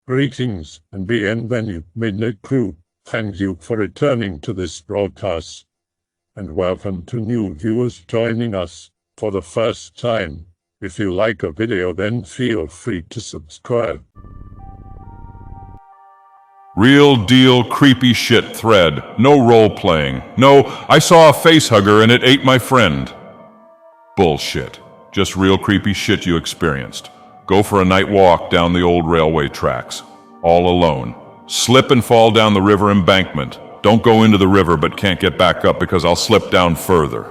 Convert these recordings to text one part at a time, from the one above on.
Greetings and bienvenue, Midnight Crew. Thank you for returning to this broadcast. And welcome to new viewers joining us for the first time. If you like a video, then feel free to subscribe. Real deal creepy shit thread. No role playing. No, I saw a face hugger and it ate my friend. Bullshit. Just real creepy shit you experienced. Go for a night walk down the old railway tracks. All alone. Slip and fall down the river embankment. Don't go into the river but can't get back up because I'll slip down further.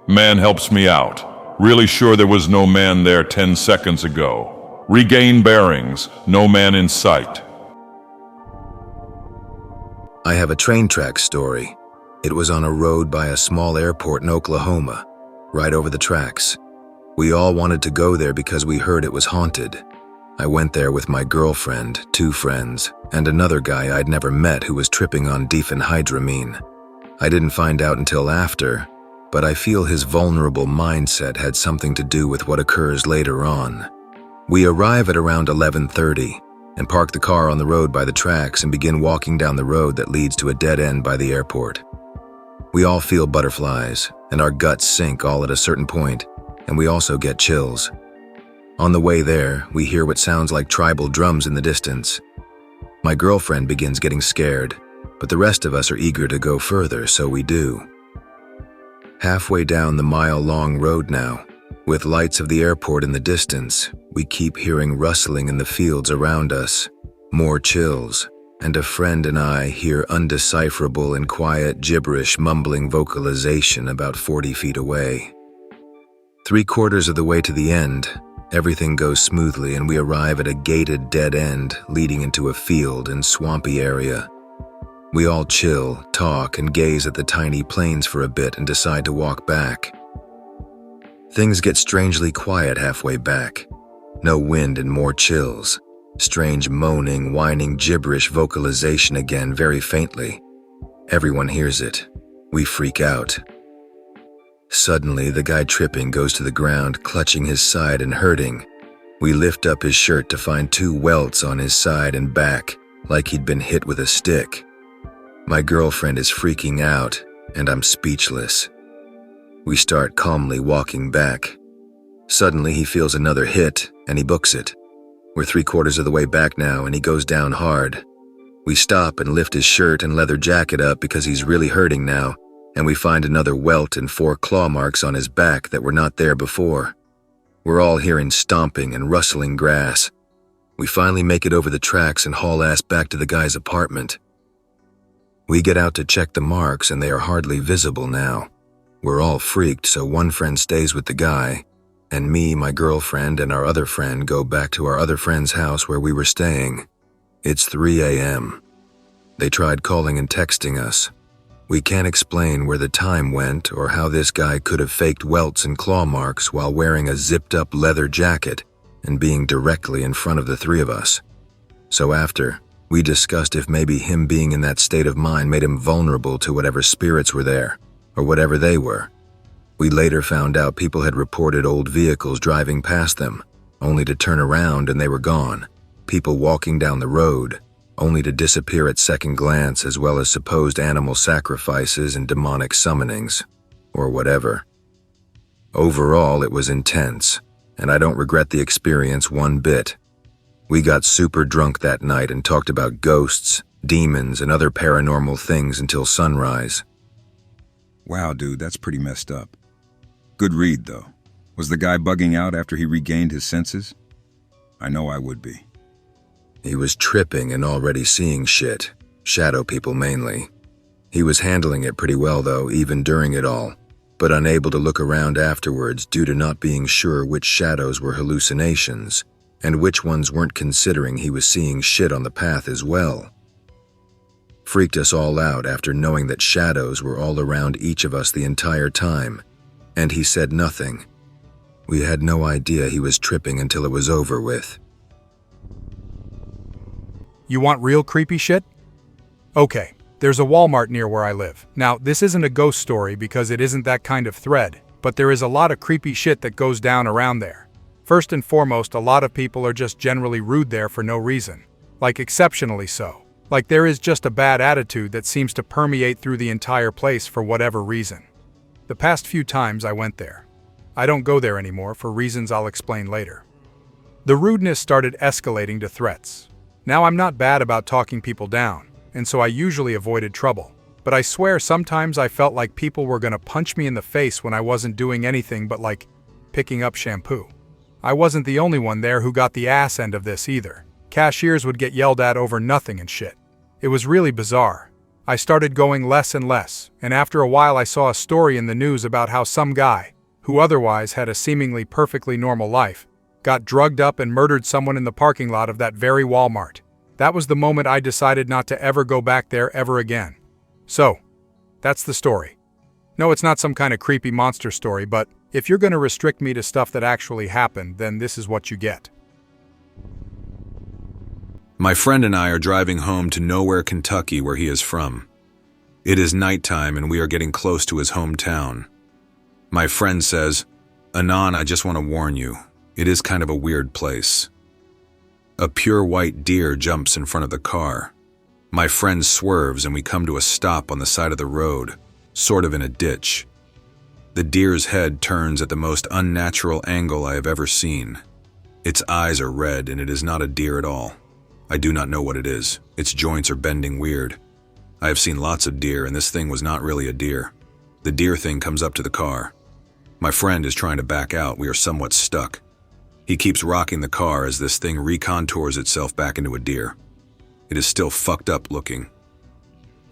Man helps me out. Really sure there was no man there 10 seconds ago. Regain bearings. No man in sight. I have a train track story. It was on a road by a small airport in Oklahoma, right over the tracks. We all wanted to go there because we heard it was haunted. I went there with my girlfriend, 2 friends, and another guy I'd never met who was tripping on diphenhydramine. I didn't find out until after, but I feel his vulnerable mindset had something to do with what occurs later on. We arrive at around 11:30 and park the car on the road by the tracks and begin walking down the road that leads to a dead end by the airport. We all feel butterflies, and our guts sink all at a certain point, and we also get chills. On the way there, we hear what sounds like tribal drums in the distance. My girlfriend begins getting scared, but the rest of us are eager to go further, so we do. Halfway down the mile-long road now, with lights of the airport in the distance, we keep hearing rustling in the fields around us, more chills, and a friend and I hear undecipherable and quiet gibberish mumbling vocalization about 40 feet away. 3/4 of the way to the end, everything goes smoothly and we arrive at a gated dead end leading into a field and swampy area. We all chill, talk, and gaze at the tiny plains for a bit and decide to walk back. Things get strangely quiet halfway back. No wind and more chills. Strange moaning, whining gibberish vocalization again very faintly. Everyone hears it. We freak out. Suddenly, the guy tripping goes to the ground, clutching his side and hurting. We lift up his shirt to find 2 welts on his side and back, like he'd been hit with a stick. My girlfriend is freaking out, and I'm speechless. We start calmly walking back. Suddenly, he feels another hit, and he books it. We're 3/4 of the way back now, and he goes down hard. We stop and lift his shirt and leather jacket up because he's really hurting now, and we find another welt and 4 claw marks on his back that were not there before. We're all hearing stomping and rustling grass. We finally make it over the tracks and haul ass back to the guy's apartment. We get out to check the marks, and they are hardly visible now. We're all freaked, so one friend stays with the guy, and me, my girlfriend, and our other friend go back to our other friend's house where we were staying. It's 3 a.m. They tried calling and texting us. We can't explain where the time went or how this guy could have faked welts and claw marks while wearing a zipped-up leather jacket and being directly in front of the 3 of us. So after, we discussed if maybe him being in that state of mind made him vulnerable to whatever spirits were there, or whatever they were. We later found out people had reported old vehicles driving past them, only to turn around and they were gone. People walking down the road, only to disappear at second glance, as well as supposed animal sacrifices and demonic summonings, or whatever. Overall, it was intense, and I don't regret the experience one bit. We got super drunk that night and talked about ghosts, demons, and other paranormal things until sunrise. Wow, dude, that's pretty messed up. Good read, though. Was the guy bugging out after he regained his senses? I know I would be. He was tripping and already seeing shit, shadow people mainly. He was handling it pretty well though, even during it all, but unable to look around afterwards due to not being sure which shadows were hallucinations, and which ones weren't, considering he was seeing shit on the path as well. Freaked us all out after knowing that shadows were all around each of us the entire time, and he said nothing. We had no idea he was tripping until it was over with. You want real creepy shit? Okay, there's a Walmart near where I live. Now, this isn't a ghost story because it isn't that kind of thread, but there is a lot of creepy shit that goes down around there. First and foremost, a lot of people are just generally rude there for no reason. Like exceptionally so. Like there is just a bad attitude that seems to permeate through the entire place for whatever reason. The past few times I went there. I don't go there anymore for reasons I'll explain later. The rudeness started escalating to threats. Now I'm not bad about talking people down, and so I usually avoided trouble. But I swear sometimes I felt like people were gonna punch me in the face when I wasn't doing anything but like picking up shampoo. I wasn't the only one there who got the ass end of this either. Cashiers would get yelled at over nothing and shit. It was really bizarre. I started going less and less, and after a while I saw a story in the news about how some guy, who otherwise had a seemingly perfectly normal life, got drugged up and murdered someone in the parking lot of that very Walmart. That was the moment I decided not to ever go back there ever again. So, that's the story. No, it's not some kind of creepy monster story, but if you're going to restrict me to stuff that actually happened, then this is what you get. My friend and I are driving home to Nowhere, Kentucky, where he is from. It is nighttime and we are getting close to his hometown. My friend says, "Anon, I just want to warn you. It is kind of a weird place." A pure white deer jumps in front of the car. My friend swerves and we come to a stop on the side of the road, sort of in a ditch. The deer's head turns at the most unnatural angle I have ever seen. Its eyes are red and it is not a deer at all. I do not know what it is. Its joints are bending weird. I have seen lots of deer and this thing was not really a deer. The deer thing comes up to the car. My friend is trying to back out. We are somewhat stuck. He keeps rocking the car as this thing recontours itself back into a deer. It is still fucked up looking.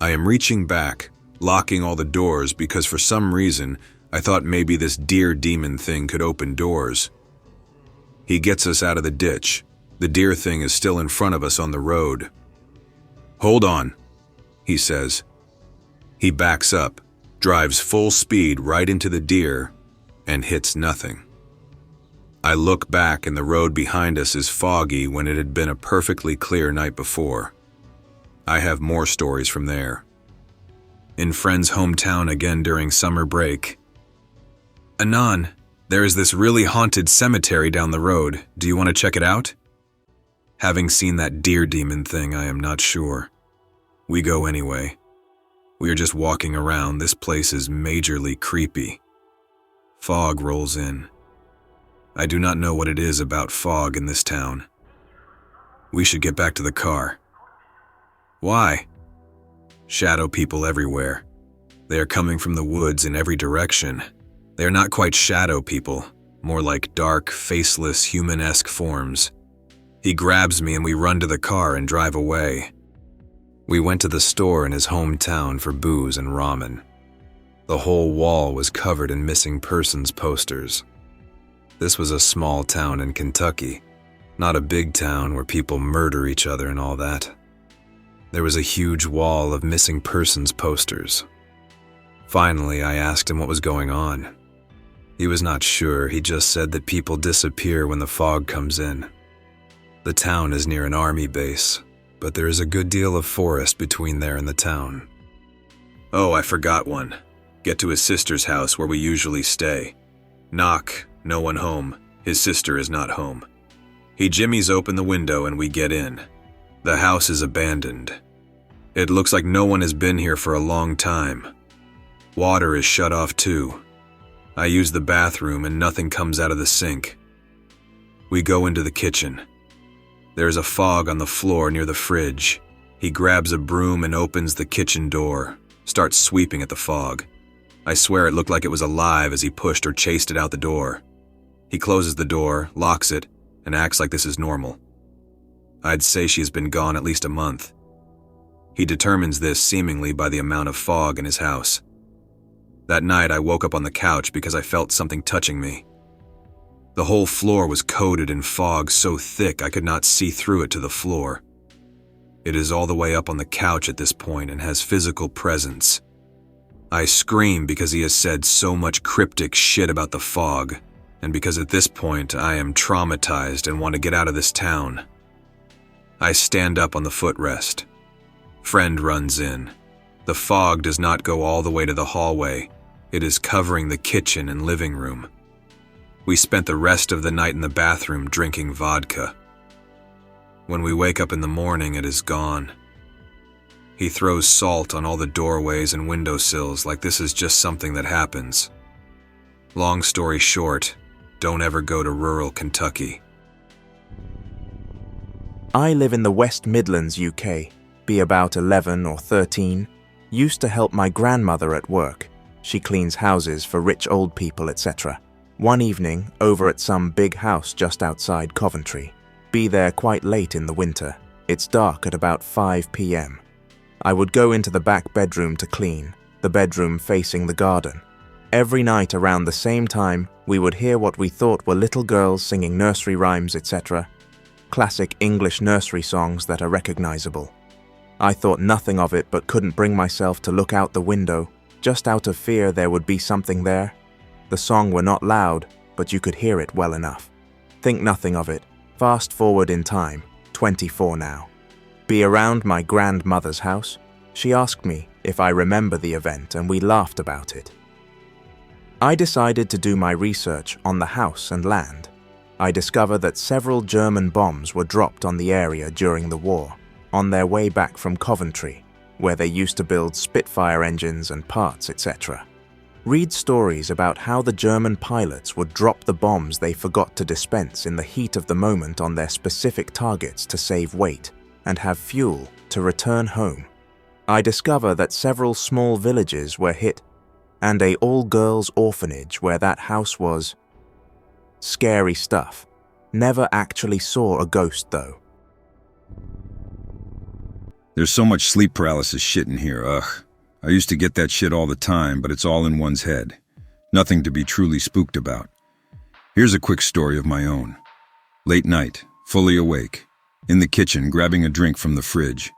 I am reaching back, locking all the doors because for some reason I thought maybe this deer demon thing could open doors. He gets us out of the ditch. The deer thing is still in front of us on the road. "Hold on," he says. He backs up, drives full speed right into the deer, and hits nothing. I look back and the road behind us is foggy when it had been a perfectly clear night before. I have more stories from there. In friend's hometown again during summer break. "Anon, there is this really haunted cemetery down the road. Do you want to check it out?" Having seen that deer demon thing, I am not sure. We go anyway. We are just walking around. This place is majorly creepy. Fog rolls in. I do not know what it is about fog in this town. We should get back to the car. Why? Shadow people everywhere. They are coming from the woods in every direction. They are not quite shadow people, more like dark, faceless, human-esque forms. He grabs me and we run to the car and drive away. We went to the store in his hometown for booze and ramen. The whole wall was covered in missing persons posters. This was a small town in Kentucky, not a big town where people murder each other and all that. There was a huge wall of missing persons posters. Finally, I asked him what was going on. He was not sure. He just said that people disappear when the fog comes in. The town is near an army base, but there is a good deal of forest between there and the town. Oh, I forgot one. Get to his sister's house where we usually stay. Knock, no one home. His sister is not home. He jimmies open the window and we get in. The house is abandoned. It looks like no one has been here for a long time. Water is shut off too. I use the bathroom and nothing comes out of the sink. We go into the kitchen. There is a fog on the floor near the fridge. He grabs a broom and opens the kitchen door, starts sweeping at the fog. I swear it looked like it was alive as he pushed or chased it out the door. He closes the door, locks it, and acts like this is normal. I'd say she has been gone at least a month. He determines this seemingly by the amount of fog in his house. That night I woke up on the couch because I felt something touching me. The whole floor was coated in fog so thick I could not see through it to the floor. It is all the way up on the couch at this point and has physical presence. I scream because he has said so much cryptic shit about the fog, and because at this point I am traumatized and want to get out of this town. I stand up on the footrest. Friend runs in. The fog does not go all the way to the hallway. It is covering the kitchen and living room. We spent the rest of the night in the bathroom drinking vodka. When we wake up in the morning, it is gone. He throws salt on all the doorways and windowsills like this is just something that happens. Long story short, don't ever go to rural Kentucky. I live in the West Midlands, UK, be about 11 or 13, used to help my grandmother at work. She cleans houses for rich old people, etc. One evening, over at some big house just outside Coventry. Be there quite late in the winter. It's dark at about 5 p.m. I would go into the back bedroom to clean, the bedroom facing the garden. Every night around the same time, we would hear what we thought were little girls singing nursery rhymes, etc. Classic English nursery songs that are recognizable. I thought nothing of it but couldn't bring myself to look out the window, just out of fear there would be something there. The song were not loud, but you could hear it well enough. Think nothing of it. Fast forward in time, 24 now. Be around my grandmother's house. She asked me if I remember the event and we laughed about it. I decided to do my research on the house and land. I discovered that several German bombs were dropped on the area during the war, on their way back from Coventry, where they used to build Spitfire engines and parts, etc. Read stories about how the German pilots would drop the bombs they forgot to dispense in the heat of the moment on their specific targets to save weight and have fuel to return home. I discover that several small villages were hit and a all-girls orphanage where that house was. Scary stuff. Never actually saw a ghost though. There's so much sleep paralysis shit in here, ugh. I used to get that shit all the time, but it's all in one's head. Nothing to be truly spooked about. Here's a quick story of my own. Late night, fully awake, in the kitchen grabbing a drink from the fridge.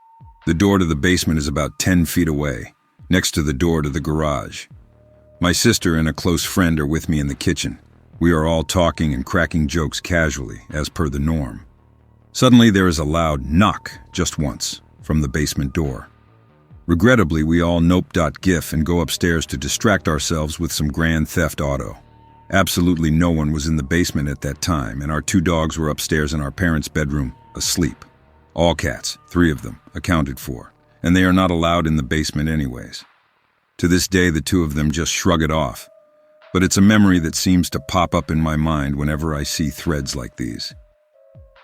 The door to the basement is about 10 feet away, next to the door to the garage. My sister and a close friend are with me in the kitchen. We are all talking and cracking jokes casually, as per the norm. Suddenly there is a loud knock, just once, from the basement door. Regrettably, we all nope.gif and go upstairs to distract ourselves with some Grand Theft Auto. Absolutely no one was in the basement at that time, and our 2 dogs were upstairs in our parents' bedroom, asleep. All cats, 3 of them, accounted for, and they are not allowed in the basement anyways. To this day, the 2 of them just shrug it off, but it's a memory that seems to pop up in my mind whenever I see threads like these.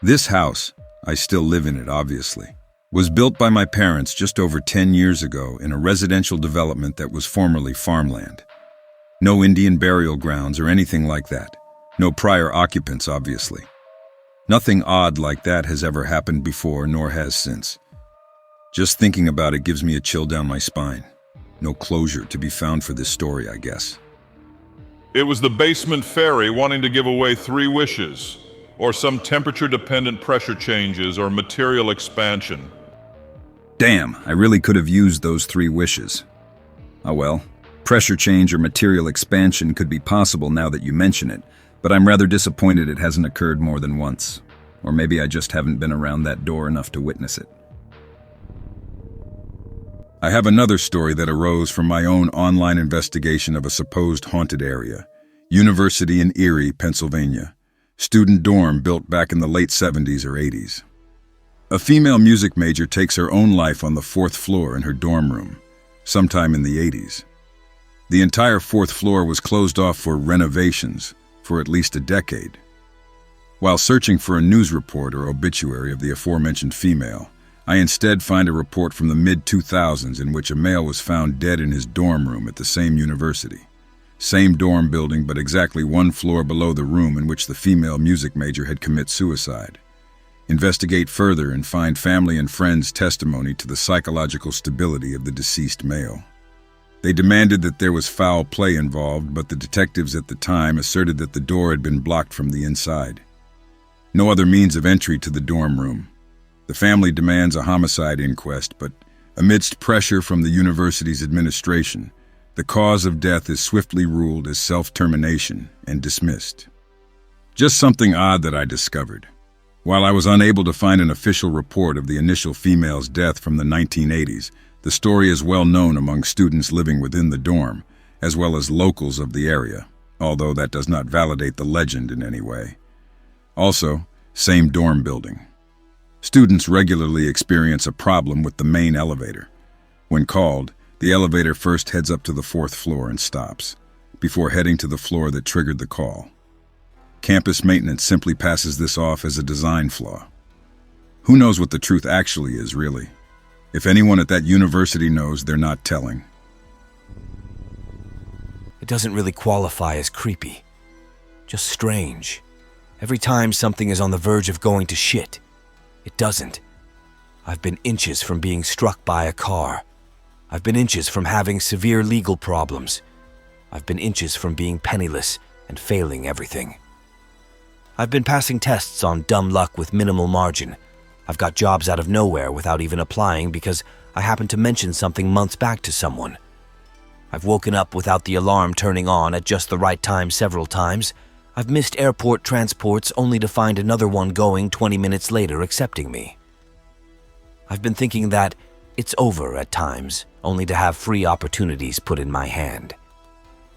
This house, I still live in it obviously, was built by my parents just over 10 years ago in a residential development that was formerly farmland. No Indian burial grounds or anything like that. No prior occupants, obviously. Nothing odd like that has ever happened before, nor has since. Just thinking about it gives me a chill down my spine. No closure to be found for this story, I guess. It was the basement fairy wanting to give away 3 wishes, or some temperature-dependent pressure changes or material expansion. Damn, I really could have used those 3 wishes. Oh well, pressure change or material expansion could be possible now that you mention it, but I'm rather disappointed it hasn't occurred more than once. Or maybe I just haven't been around that door enough to witness it. I have another story that arose from my own online investigation of a supposed haunted area. University in Erie, Pennsylvania. Student dorm built back in the late 70s or 80s. A female music major takes her own life on the 4th floor in her dorm room, sometime in the 80s. The entire 4th floor was closed off for renovations for at least a decade. While searching for a news report or obituary of the aforementioned female, I instead find a report from the mid-2000s in which a male was found dead in his dorm room at the same university. Same dorm building, but exactly 1 floor below the room in which the female music major had committed suicide. Investigate further and find family and friends' testimony to the psychological stability of the deceased male. They demanded that there was foul play involved, but the detectives at the time asserted that the door had been blocked from the inside. No other means of entry to the dorm room. The family demands a homicide inquest, but amidst pressure from the university's administration, the cause of death is swiftly ruled as self-termination and dismissed. Just something odd that I discovered. While I was unable to find an official report of the initial female's death from the 1980s, the story is well known among students living within the dorm, as well as locals of the area, although that does not validate the legend in any way. Also, same dorm building. Students regularly experience a problem with the main elevator. When called, the elevator first heads up to the 4th floor and stops, before heading to the floor that triggered the call. Campus maintenance simply passes this off as a design flaw. Who knows what the truth actually is, really? If anyone at that university knows, they're not telling. It doesn't really qualify as creepy. Just strange. Every time something is on the verge of going to shit, it doesn't. I've been inches from being struck by a car. I've been inches from having severe legal problems. I've been inches from being penniless and failing everything. I've been passing tests on dumb luck with minimal margin. I've got jobs out of nowhere without even applying because I happened to mention something months back to someone. I've woken up without the alarm turning on at just the right time several times. I've missed airport transports only to find another one going 20 minutes later accepting me. I've been thinking that it's over at times, only to have free opportunities put in my hand.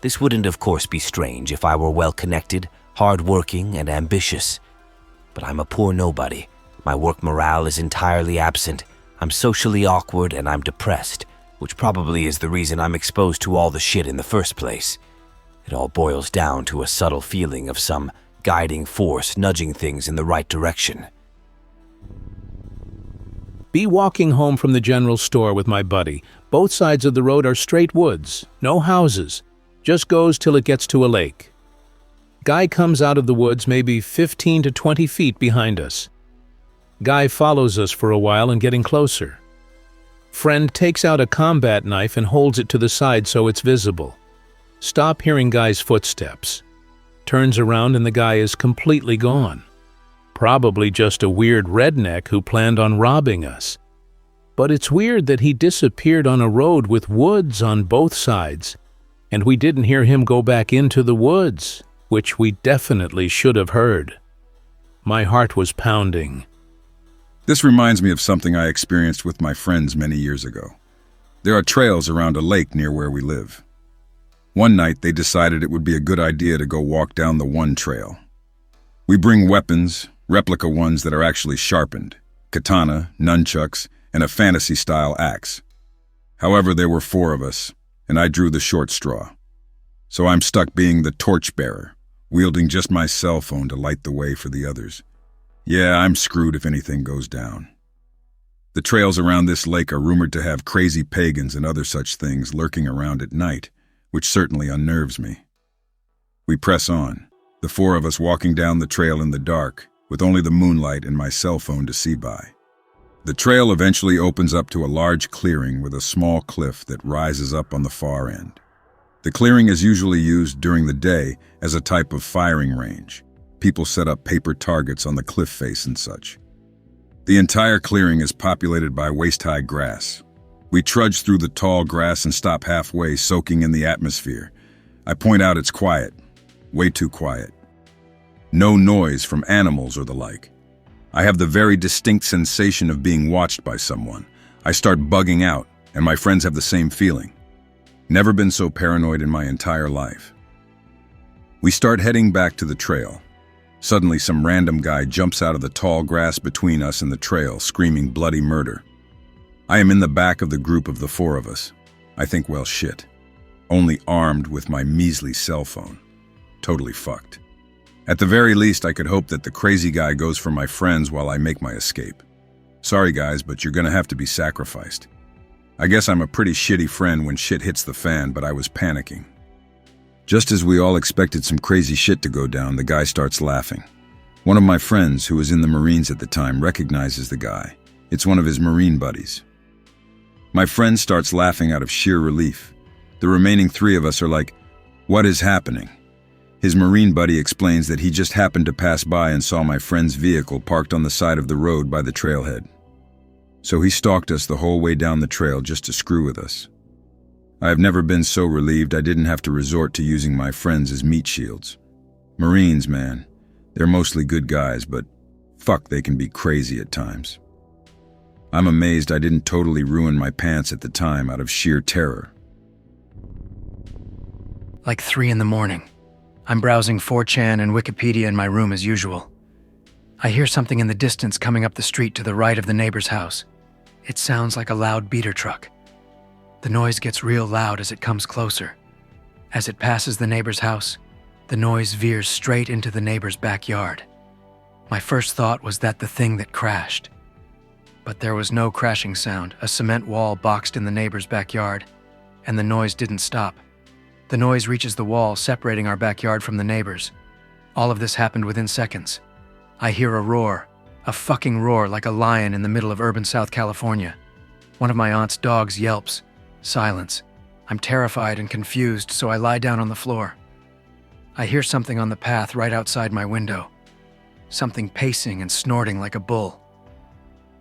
This wouldn't, of course, be strange if I were well-connected, hard-working, and ambitious. But I'm a poor nobody. My work morale is entirely absent. I'm socially awkward and I'm depressed, which probably is the reason I'm exposed to all the shit in the first place. It all boils down to a subtle feeling of some guiding force nudging things in the right direction. Be walking home from the general store with my buddy. Both sides of the road are straight woods, no houses. Just goes till it gets to a lake. Guy comes out of the woods maybe 15 to 20 feet behind us. Guy follows us for a while and getting closer. Friend takes out a combat knife and holds it to the side so it's visible. Stop hearing Guy's footsteps. Turns around and the guy is completely gone. Probably just a weird redneck who planned on robbing us. But it's weird that he disappeared on a road with woods on both sides, and we didn't hear him go back into the woods, which we definitely should have heard. My heart was pounding. This reminds me of something I experienced with my friends many years ago. There are trails around a lake near where we live. One night, they decided it would be a good idea to go walk down the one trail. We bring weapons, replica ones that are actually sharpened, katana, nunchucks, and a fantasy-style axe. However, there were 4 of us, and I drew the short straw. So I'm stuck being the torchbearer, wielding just my cell phone to light the way for the others. Yeah, I'm screwed if anything goes down. The trails around this lake are rumored to have crazy pagans and other such things lurking around at night, which certainly unnerves me. We press on, the 4 of us walking down the trail in the dark, with only the moonlight and my cell phone to see by. The trail eventually opens up to a large clearing with a small cliff that rises up on the far end. The clearing is usually used during the day as a type of firing range. People set up paper targets on the cliff face and such. The entire clearing is populated by waist-high grass. We trudge through the tall grass and stop halfway, soaking in the atmosphere. I point out it's quiet, way too quiet. No noise from animals or the like. I have the very distinct sensation of being watched by someone. I start bugging out, and my friends have the same feeling. Never been so paranoid in my entire life. We start heading back to the trail. Suddenly, some random guy jumps out of the tall grass between us and the trail, screaming bloody murder. I am in the back of the group of the 4 of us. I think, well, shit. Only armed with my measly cell phone. Totally fucked. At the very least, I could hope that the crazy guy goes for my friends while I make my escape. Sorry guys, but you're gonna have to be sacrificed. I guess I'm a pretty shitty friend when shit hits the fan, but I was panicking. Just as we all expected some crazy shit to go down, the guy starts laughing. One of my friends, who was in the Marines at the time, recognizes the guy. It's one of his Marine buddies. My friend starts laughing out of sheer relief. The remaining 3 of us are like, "What is happening?" His Marine buddy explains that he just happened to pass by and saw my friend's vehicle parked on the side of the road by the trailhead. So he stalked us the whole way down the trail just to screw with us. I have never been so relieved I didn't have to resort to using my friends as meat shields. Marines, man, they're mostly good guys, but fuck, they can be crazy at times. I'm amazed I didn't totally ruin my pants at the time out of sheer terror. Like 3 in the morning. I'm browsing 4chan and Wikipedia in my room as usual. I hear something in the distance coming up the street to the right of the neighbor's house. It sounds like a loud beater truck. The noise gets real loud as it comes closer. As it passes the neighbor's house, the noise veers straight into the neighbor's backyard. My first thought was that the thing that crashed. But there was no crashing sound. A cement wall boxed in the neighbor's backyard, and the noise didn't stop. The noise reaches the wall, separating our backyard from the neighbor's. All of this happened within seconds. I hear a roar, a fucking roar like a lion in the middle of urban South California. One of my aunt's dogs yelps. Silence. I'm terrified and confused, so I lie down on the floor. I hear something on the path right outside my window. Something pacing and snorting like a bull.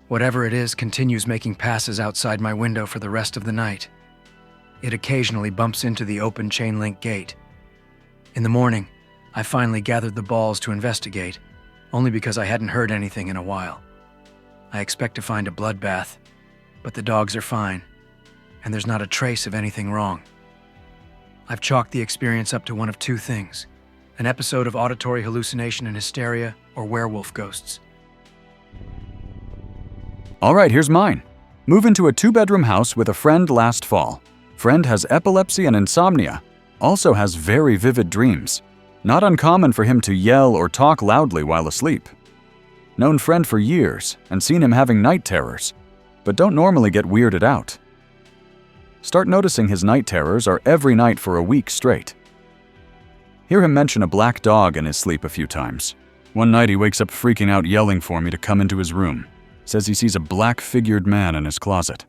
Whatever it is continues making passes outside my window for the rest of the night. It occasionally bumps into the open chain-link gate. In the morning, I finally gathered the balls to investigate, only because I hadn't heard anything in a while. I expect to find a bloodbath, but the dogs are fine, and there's not a trace of anything wrong. I've chalked the experience up to one of two things: an episode of auditory hallucination and hysteria, or werewolf ghosts. All right, here's mine. Move into a 2-bedroom house with a friend last fall. Friend has epilepsy and insomnia, also has very vivid dreams. Not uncommon for him to yell or talk loudly while asleep. Known friend for years and seen him having night terrors, but don't normally get weirded out. Start noticing his night terrors are every night for a week straight. Hear him mention a black dog in his sleep a few times. One night he wakes up freaking out, yelling for me to come into his room. Says he sees a black-figured man in his closet.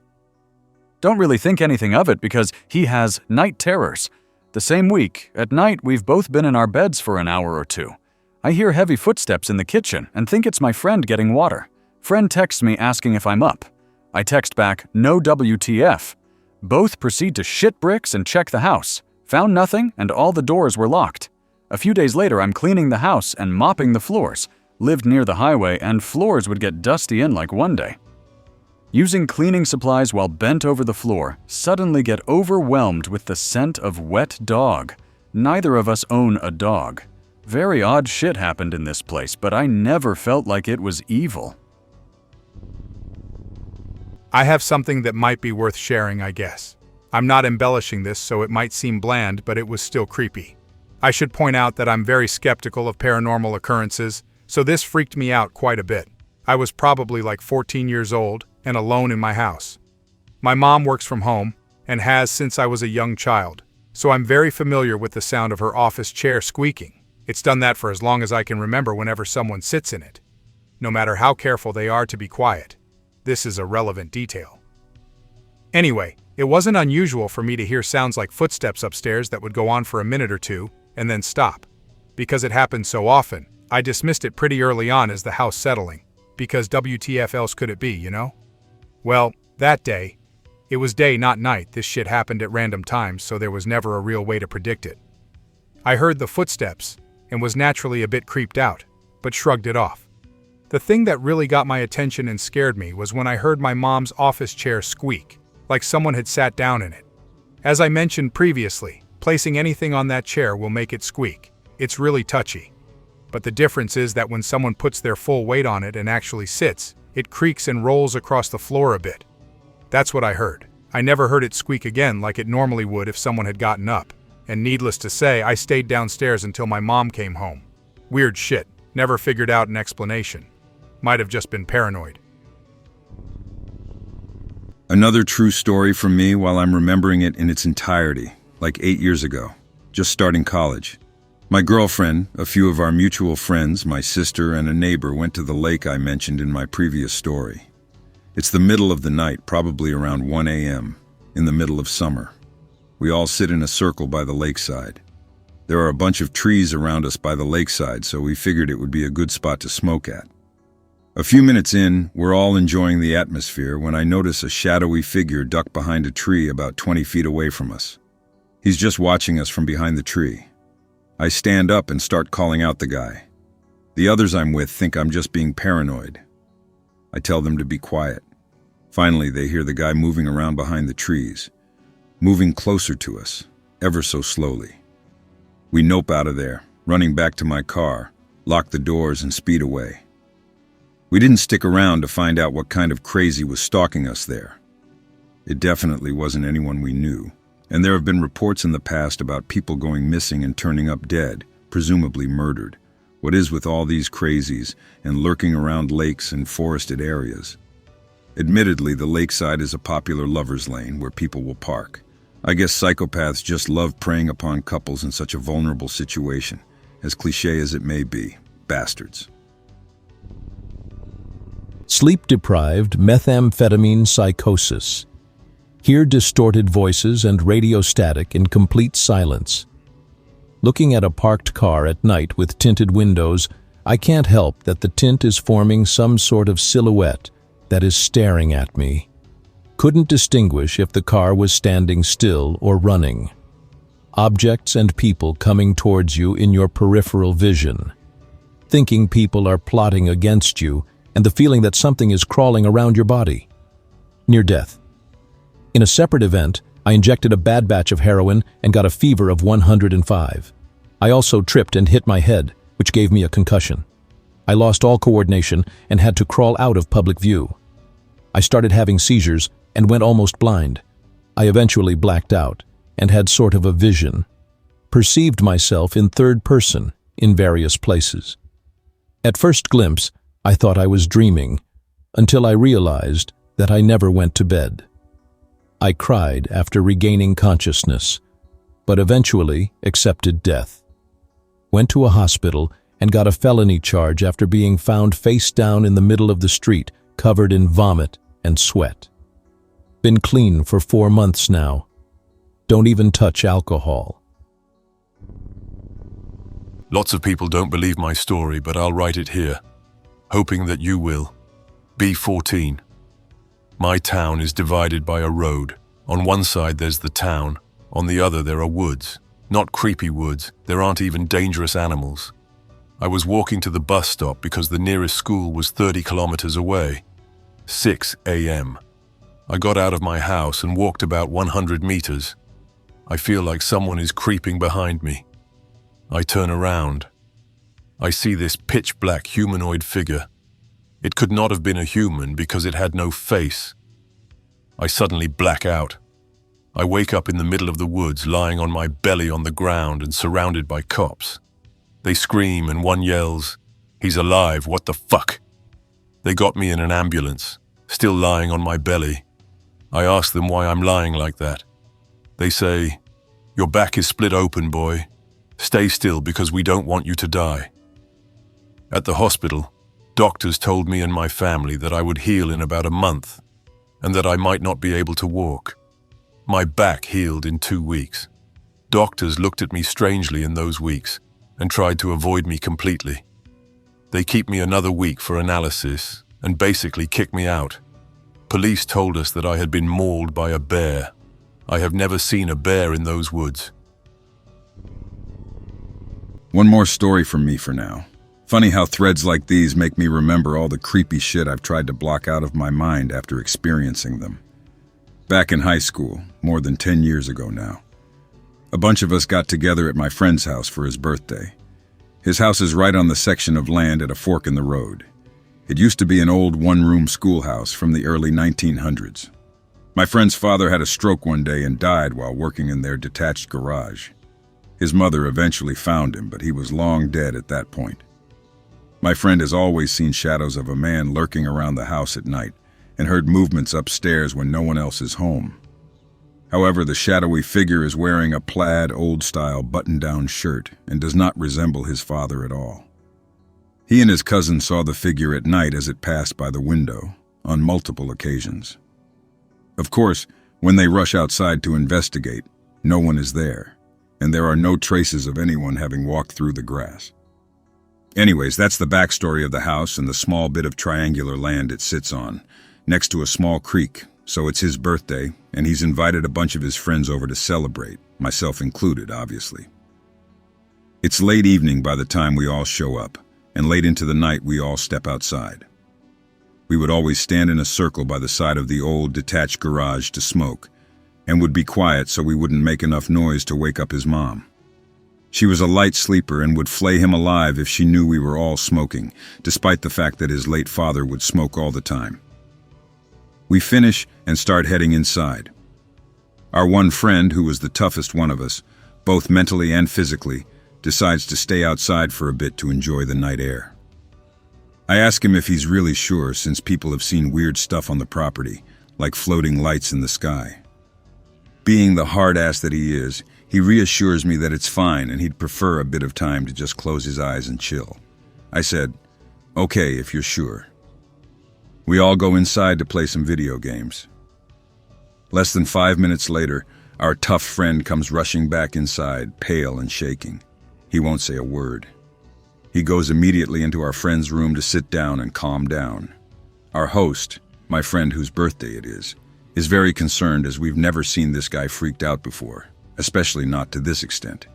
Don't really think anything of it because he has night terrors. The same week, at night, we've both been in our beds for an hour or two. I hear heavy footsteps in the kitchen and think it's my friend getting water. Friend texts me asking if I'm up. I text back, no WTF. Both proceed to shit bricks and check the house. Found nothing and all the doors were locked. A few days later, I'm cleaning the house and mopping the floors. Lived near the highway and floors would get dusty in like one day. Using cleaning supplies while bent over the floor, suddenly get overwhelmed with the scent of wet dog. Neither of us own a dog. Very odd shit happened in this place, but I never felt like it was evil. I have something that might be worth sharing, I guess. I'm not embellishing this, so it might seem bland, but it was still creepy. I should point out that I'm very skeptical of paranormal occurrences, so this freaked me out quite a bit. I was probably like 14 years old and alone in my house. My mom works from home and has since I was a young child, so I'm very familiar with the sound of her office chair squeaking. It's done that for as long as I can remember whenever someone sits in it, no matter how careful they are to be quiet. This is a relevant detail. Anyway, it wasn't unusual for me to hear sounds like footsteps upstairs that would go on for a minute or two and then stop. Because it happened so often, I dismissed it pretty early on as the house settling, because WTF else could it be, you know? Well, that day, it was day not night. This shit happened at random times, so there was never a real way to predict it. I heard the footsteps and was naturally a bit creeped out, but shrugged it off. The thing that really got my attention and scared me was when I heard my mom's office chair squeak, like someone had sat down in it. As I mentioned previously, placing anything on that chair will make it squeak. It's really touchy. But the difference is that when someone puts their full weight on it and actually sits, it creaks and rolls across the floor a bit. That's what I heard. I never heard it squeak again like it normally would if someone had gotten up. And needless to say, I stayed downstairs until my mom came home. Weird shit. Never figured out an explanation. Might have just been paranoid. Another true story from me while I'm remembering it in its entirety, like 8 years ago, just starting college. My girlfriend, a few of our mutual friends, my sister, and a neighbor went to the lake I mentioned in my previous story. It's the middle of the night, probably around 1 a.m., in the middle of summer. We all sit in a circle by the lakeside. There are a bunch of trees around us by the lakeside, so we figured it would be a good spot to smoke at. A few minutes in, we're all enjoying the atmosphere when I notice a shadowy figure duck behind a tree about 20 feet away from us. He's just watching us from behind the tree. I stand up and start calling out the guy. The others I'm with think I'm just being paranoid. I tell them to be quiet. Finally, they hear the guy moving around behind the trees, moving closer to us, ever so slowly. We nope out of there, running back to my car, lock the doors and speed away. We didn't stick around to find out what kind of crazy was stalking us there. It definitely wasn't anyone we knew, and there have been reports in the past about people going missing and turning up dead, presumably murdered. What is with all these crazies and lurking around lakes and forested areas? Admittedly, the lakeside is a popular lover's lane where people will park. I guess psychopaths just love preying upon couples in such a vulnerable situation, as cliché as it may be. Bastards. Sleep-deprived methamphetamine psychosis. Hear distorted voices and radio static in complete silence. Looking at a parked car at night with tinted windows, I can't help that the tint is forming some sort of silhouette that is staring at me. Couldn't distinguish if the car was standing still or running. Objects and people coming towards you in your peripheral vision. Thinking people are plotting against you, and the feeling that something is crawling around your body. Near death. In a separate event, I injected a bad batch of heroin and got a fever of 105. I also tripped and hit my head, which gave me a concussion. I lost all coordination and had to crawl out of public view. I started having seizures and went almost blind. I eventually blacked out and had sort of a vision. Perceived myself in third person in various places. At first glimpse, I thought I was dreaming, until I realized that I never went to bed. I cried after regaining consciousness, but eventually accepted death. Went to a hospital and got a felony charge after being found face down in the middle of the street, covered in vomit and sweat. Been clean for 4 months now. Don't even touch alcohol. Lots of people don't believe my story, but I'll write it here, hoping that you will. B14. My town is divided by a road. On one side there's the town, on the other there are woods. Not creepy woods, there aren't even dangerous animals. I was walking to the bus stop because the nearest school was 30 kilometers away. 6 a.m. I got out of my house and walked about 100 meters. I feel like someone is creeping behind me. I turn around. I see this pitch-black humanoid figure. It could not have been a human because it had no face. I suddenly black out. I wake up in the middle of the woods, lying on my belly on the ground and surrounded by cops. They scream and one yells, "He's alive, what the fuck?" They got me in an ambulance, still lying on my belly. I ask them why I'm lying like that. They say, "Your back is split open, boy. Stay still because we don't want you to die." At the hospital, doctors told me and my family that I would heal in about a month and that I might not be able to walk. My back healed in 2 weeks. Doctors looked at me strangely in those weeks and tried to avoid me completely. They keep me another week for analysis and basically kick me out. Police told us that I had been mauled by a bear. I have never seen a bear in those woods. One more story from me for now. Funny how threads like these make me remember all the creepy shit I've tried to block out of my mind after experiencing them. Back in high school, more than 10 years ago now, a bunch of us got together at my friend's house for his birthday. His house is right on the section of land at a fork in the road. It used to be an old one-room schoolhouse from the early 1900s. My friend's father had a stroke one day and died while working in their detached garage. His mother eventually found him, but he was long dead at that point. My friend has always seen shadows of a man lurking around the house at night and heard movements upstairs when no one else is home. However, the shadowy figure is wearing a plaid, old-style button-down shirt and does not resemble his father at all. He and his cousin saw the figure at night as it passed by the window on multiple occasions. Of course, when they rush outside to investigate, no one is there, and there are no traces of anyone having walked through the grass. Anyways, that's the backstory of the house and the small bit of triangular land it sits on, next to a small creek. So it's his birthday, and he's invited a bunch of his friends over to celebrate, myself included, obviously. It's late evening by the time we all show up, and late into the night we all step outside. We would always stand in a circle by the side of the old detached garage to smoke, and would be quiet so we wouldn't make enough noise to wake up his mom. She was a light sleeper and would flay him alive if she knew we were all smoking, despite the fact that his late father would smoke all the time. We finish and start heading inside. Our one friend, who was the toughest one of us, both mentally and physically, decides to stay outside for a bit to enjoy the night air. I ask him if he's really sure, since people have seen weird stuff on the property, like floating lights in the sky. Being the hard ass that he is, he reassures me that it's fine and he'd prefer a bit of time to just close his eyes and chill. I said, "Okay, if you're sure." We all go inside to play some video games. Less than 5 minutes later, our tough friend comes rushing back inside, pale and shaking. He won't say a word. He goes immediately into our friend's room to sit down and calm down. Our host, my friend whose birthday it is very concerned, as we've never seen this guy freaked out before, especially not to this extent.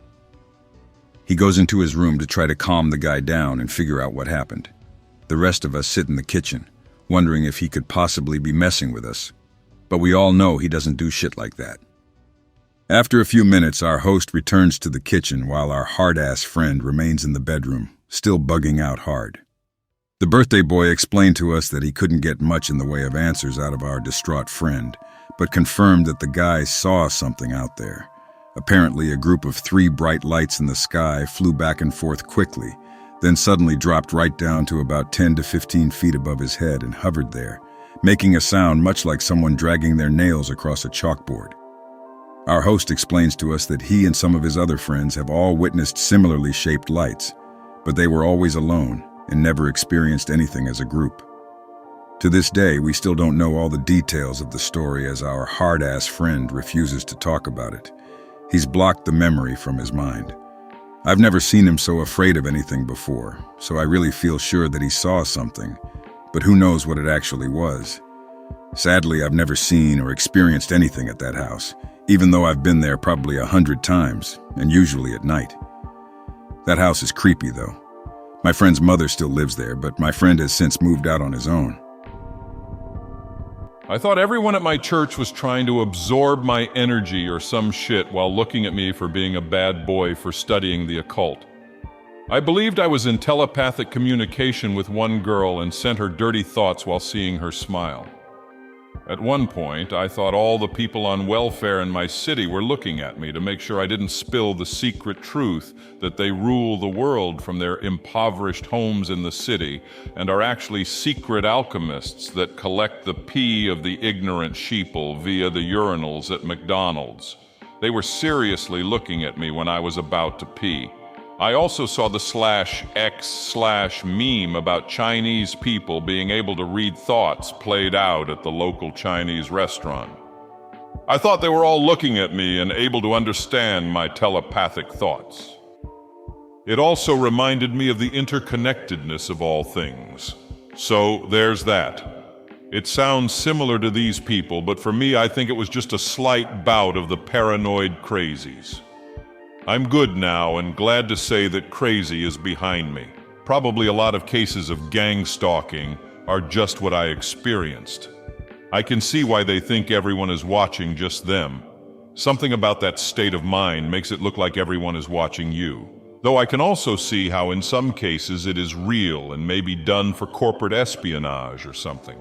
He goes into his room to try to calm the guy down and figure out what happened. The rest of us sit in the kitchen, wondering if he could possibly be messing with us, but we all know he doesn't do shit like that. After a few minutes, our host returns to the kitchen while our hard-ass friend remains in the bedroom, still bugging out hard. The birthday boy explained to us that he couldn't get much in the way of answers out of our distraught friend, but confirmed that the guy saw something out there. Apparently, a group of 3 bright lights in the sky flew back and forth quickly, then suddenly dropped right down to about 10 to 15 feet above his head and hovered there, making a sound much like someone dragging their nails across a chalkboard. Our host explains to us that he and some of his other friends have all witnessed similarly shaped lights, but they were always alone and never experienced anything as a group. To this day, we still don't know all the details of the story, as our hard-ass friend refuses to talk about it. He's blocked the memory from his mind. I've never seen him so afraid of anything before, so I really feel sure that he saw something, but who knows what it actually was. Sadly, I've never seen or experienced anything at that house, even though I've been there probably 100 times, and usually at night. That house is creepy, though. My friend's mother still lives there, but my friend has since moved out on his own. I thought everyone at my church was trying to absorb my energy or some shit while looking at me for being a bad boy for studying the occult. I believed I was in telepathic communication with one girl and sent her dirty thoughts while seeing her smile. At one point, I thought all the people on welfare in my city were looking at me to make sure I didn't spill the secret truth that they rule the world from their impoverished homes in the city and are actually secret alchemists that collect the pee of the ignorant sheeple via the urinals at McDonald's. They were seriously looking at me when I was about to pee. I also saw the /X/meme about Chinese people being able to read thoughts played out at the local Chinese restaurant. I thought they were all looking at me and able to understand my telepathic thoughts. It also reminded me of the interconnectedness of all things. So there's that. It sounds similar to these people, but for me, I think it was just a slight bout of the paranoid crazies. I'm good now and glad to say that crazy is behind me. Probably a lot of cases of gang stalking are just what I experienced. I can see why they think everyone is watching just them. Something about that state of mind makes it look like everyone is watching you. Though I can also see how in some cases it is real and may be done for corporate espionage or something.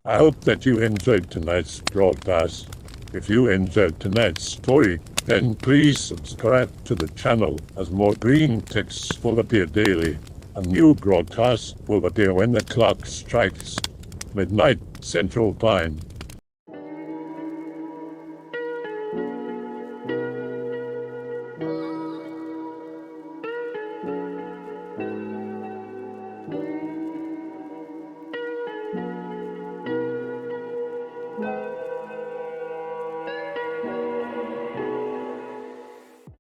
I hope that you enjoyed tonight's broadcast. If you enjoyed tonight's story, then please subscribe to the channel, as more Greentext will appear daily. A new broadcast will appear when the clock strikes midnight Central Time.